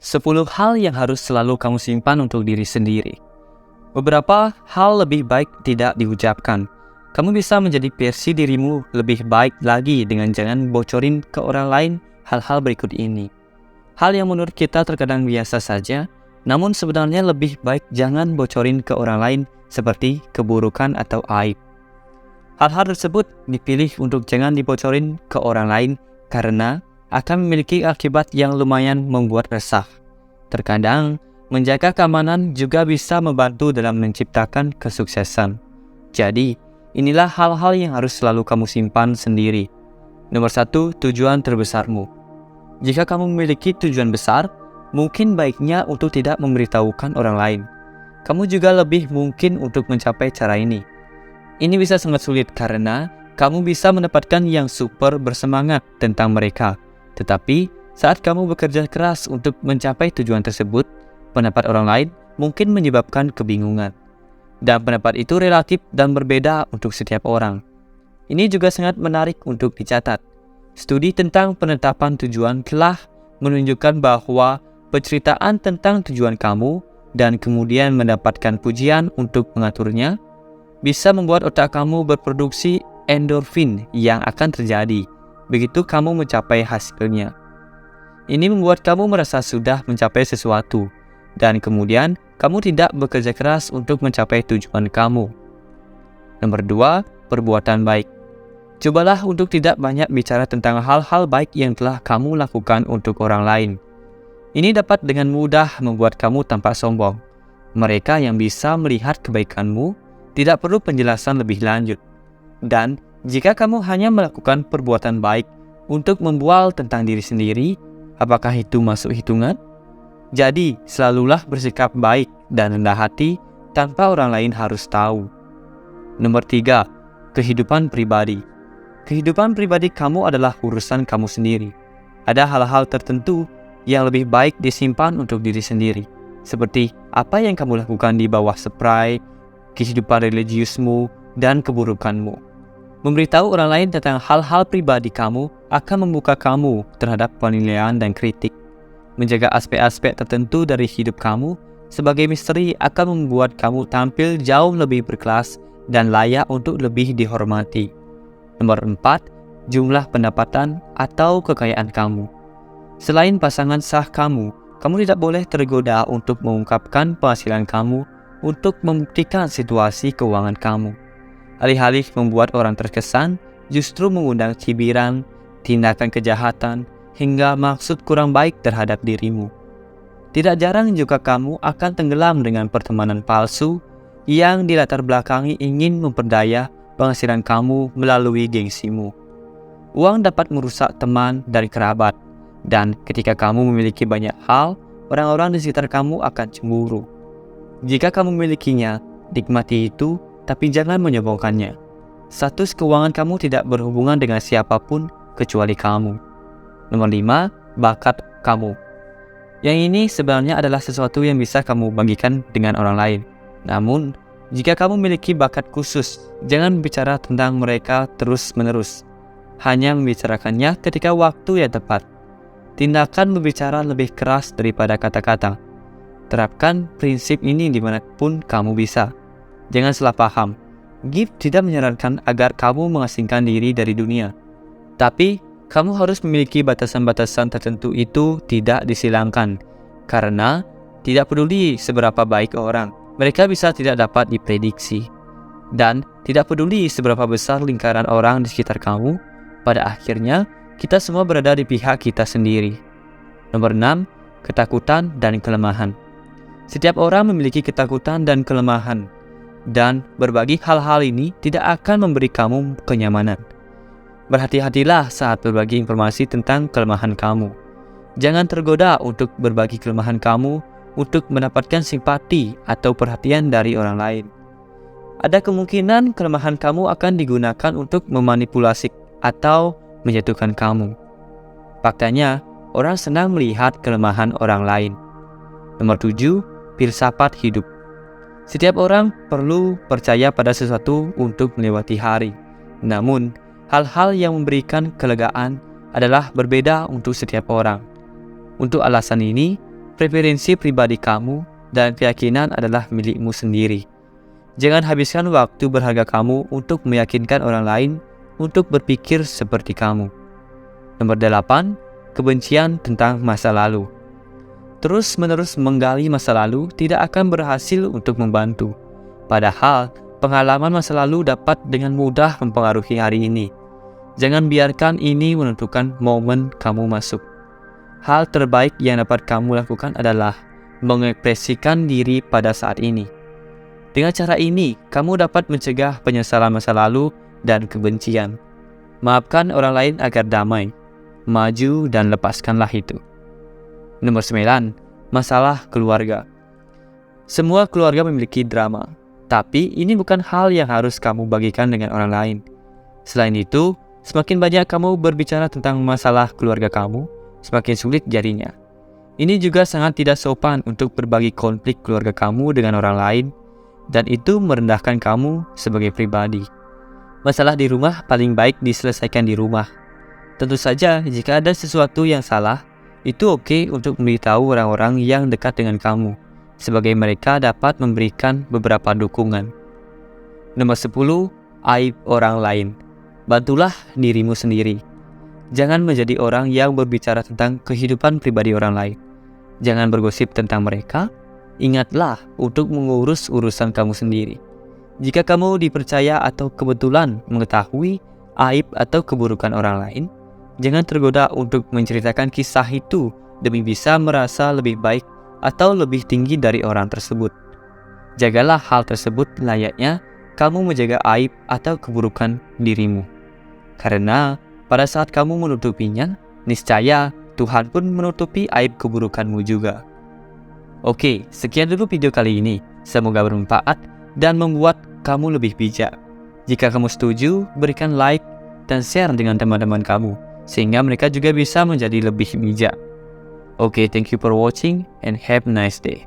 10 hal yang harus selalu kamu simpan untuk diri sendiri. Beberapa hal lebih baik tidak diucapkan. Kamu bisa menjadi versi dirimu lebih baik lagi dengan jangan bocorin ke orang lain hal-hal berikut ini. Hal yang menurut kita terkadang biasa saja, namun sebenarnya lebih baik jangan bocorin ke orang lain seperti keburukan atau aib. Hal-hal tersebut dipilih untuk jangan dibocorin ke orang lain karena akan memiliki akibat yang lumayan membuat resah. Terkadang, menjaga keamanan juga bisa membantu dalam menciptakan kesuksesan. Jadi, inilah hal-hal yang harus selalu kamu simpan sendiri. Nomor 1, tujuan terbesarmu. Jika kamu memiliki tujuan besar, mungkin baiknya untuk tidak memberitahukan orang lain. Kamu juga lebih mungkin untuk mencapai cara ini. Ini bisa sangat sulit karena kamu bisa mendapatkan yang super bersemangat tentang mereka. Tetapi, saat kamu bekerja keras untuk mencapai tujuan tersebut, pendapat orang lain mungkin menyebabkan kebingungan. Dan pendapat itu relatif dan berbeda untuk setiap orang. Ini juga sangat menarik untuk dicatat. Studi tentang penetapan tujuan telah menunjukkan bahwa penceritaan tentang tujuan kamu dan kemudian mendapatkan pujian untuk mengaturnya bisa membuat otak kamu berproduksi endorfin yang akan terjadi begitu kamu mencapai hasilnya. Ini membuat kamu merasa sudah mencapai sesuatu, dan kemudian kamu tidak bekerja keras untuk mencapai tujuan kamu. Nomor 2, perbuatan baik. Cobalah untuk tidak banyak bicara tentang hal-hal baik yang telah kamu lakukan untuk orang lain. Ini dapat dengan mudah membuat kamu tampak sombong. Mereka yang bisa melihat kebaikanmu tidak perlu penjelasan lebih lanjut. Dan jika kamu hanya melakukan perbuatan baik untuk membual tentang diri sendiri, apakah itu masuk hitungan? Jadi, selalulah bersikap baik dan rendah hati tanpa orang lain harus tahu. Nomor 3, kehidupan pribadi. Kehidupan pribadi kamu adalah urusan kamu sendiri. Ada hal-hal tertentu yang lebih baik disimpan untuk diri sendiri, seperti apa yang kamu lakukan di bawah spray, kehidupan religiusmu, dan keburukanmu. Memberitahu orang lain tentang hal-hal pribadi kamu akan membuka kamu terhadap penilaian dan kritik. Menjaga aspek-aspek tertentu dari hidup kamu sebagai misteri akan membuat kamu tampil jauh lebih berkelas dan layak untuk lebih dihormati. Nomor 4, jumlah pendapatan atau kekayaan kamu. Selain pasangan sah kamu tidak boleh tergoda untuk mengungkapkan penghasilan kamu untuk membuktikan situasi keuangan kamu. Alih-alih membuat orang terkesan, justru mengundang cibiran, tindakan kejahatan, hingga maksud kurang baik terhadap dirimu. Tidak jarang juga kamu akan tenggelam dengan pertemanan palsu yang dilatar belakangi ingin memperdaya penghasilan kamu melalui gengsimu. Uang dapat merusak teman dan kerabat, dan ketika kamu memiliki banyak hal, orang-orang di sekitar kamu akan cemburu. Jika kamu memilikinya, nikmati itu, tapi jangan menyombongkannya. Status keuangan kamu tidak berhubungan dengan siapapun kecuali kamu. Nomor 5, bakat kamu. Yang ini sebenarnya adalah sesuatu yang bisa kamu bagikan dengan orang lain. Namun, jika kamu memiliki bakat khusus, jangan bicara tentang mereka terus-menerus. Hanya membicarakannya ketika waktu yang tepat. Tindakan berbicara lebih keras daripada kata-kata. Terapkan prinsip ini dimanapun kamu bisa. Jangan salah paham, Gift tidak menyarankan agar kamu mengasingkan diri dari dunia. Tapi, kamu harus memiliki batasan-batasan tertentu itu tidak disilangkan. Karena, tidak peduli seberapa baik orang, mereka bisa tidak dapat diprediksi. Dan, tidak peduli seberapa besar lingkaran orang di sekitar kamu, pada akhirnya, kita semua berada di pihak kita sendiri. Nomor 6, ketakutan dan kelemahan. Setiap orang memiliki ketakutan dan kelemahan. Dan berbagi hal-hal ini tidak akan memberi kamu kenyamanan. Berhati-hatilah saat berbagi informasi tentang kelemahan kamu. Jangan tergoda untuk berbagi kelemahan kamu untuk mendapatkan simpati atau perhatian dari orang lain. Ada kemungkinan kelemahan kamu akan digunakan untuk memanipulasi atau menjatuhkan kamu. Faktanya, orang senang melihat kelemahan orang lain. Nomor 7, filsafat hidup. Setiap orang perlu percaya pada sesuatu untuk melewati hari. Namun, hal-hal yang memberikan kelegaan adalah berbeda untuk setiap orang. Untuk alasan ini, preferensi pribadi kamu dan keyakinan adalah milikmu sendiri. Jangan habiskan waktu berharga kamu untuk meyakinkan orang lain untuk berpikir seperti kamu. Nomor 8, kebencian tentang masa lalu. Terus-menerus menggali masa lalu tidak akan berhasil untuk membantu. Padahal, pengalaman masa lalu dapat dengan mudah mempengaruhi hari ini. Jangan biarkan ini menentukan momen kamu masuk. Hal terbaik yang dapat kamu lakukan adalah mengekspresikan diri pada saat ini. Dengan cara ini, kamu dapat mencegah penyesalan masa lalu dan kebencian. Maafkan orang lain agar damai. Maju dan lepaskanlah itu. Nomor 9, masalah keluarga. Semua keluarga memiliki drama, tapi ini bukan hal yang harus kamu bagikan dengan orang lain. Selain itu, semakin banyak kamu berbicara tentang masalah keluarga kamu, semakin sulit jadinya. Ini juga sangat tidak sopan untuk berbagi konflik keluarga kamu dengan orang lain, dan itu merendahkan kamu sebagai pribadi. Masalah di rumah paling baik diselesaikan di rumah. Tentu saja, jika ada sesuatu yang salah, itu oke untuk memberitahu orang-orang yang dekat dengan kamu, sebagai mereka dapat memberikan beberapa dukungan. Nomor 10, aib orang lain. Bantulah dirimu sendiri. Jangan menjadi orang yang berbicara tentang kehidupan pribadi orang lain. Jangan bergosip tentang mereka. Ingatlah untuk mengurus urusan kamu sendiri. Jika kamu dipercaya atau kebetulan mengetahui aib atau keburukan orang lain, jangan tergoda untuk menceritakan kisah itu demi bisa merasa lebih baik atau lebih tinggi dari orang tersebut. Jagalah hal tersebut layaknya kamu menjaga aib atau keburukan dirimu. Karena pada saat kamu menutupinya, niscaya Tuhan pun menutupi aib keburukanmu juga. Oke, sekian dulu video kali ini. Semoga bermanfaat dan membuat kamu lebih bijak. Jika kamu setuju, berikan like dan share dengan teman-teman kamu, sehingga mereka juga bisa menjadi lebih bijak. Oke, thank you for watching and have a nice day.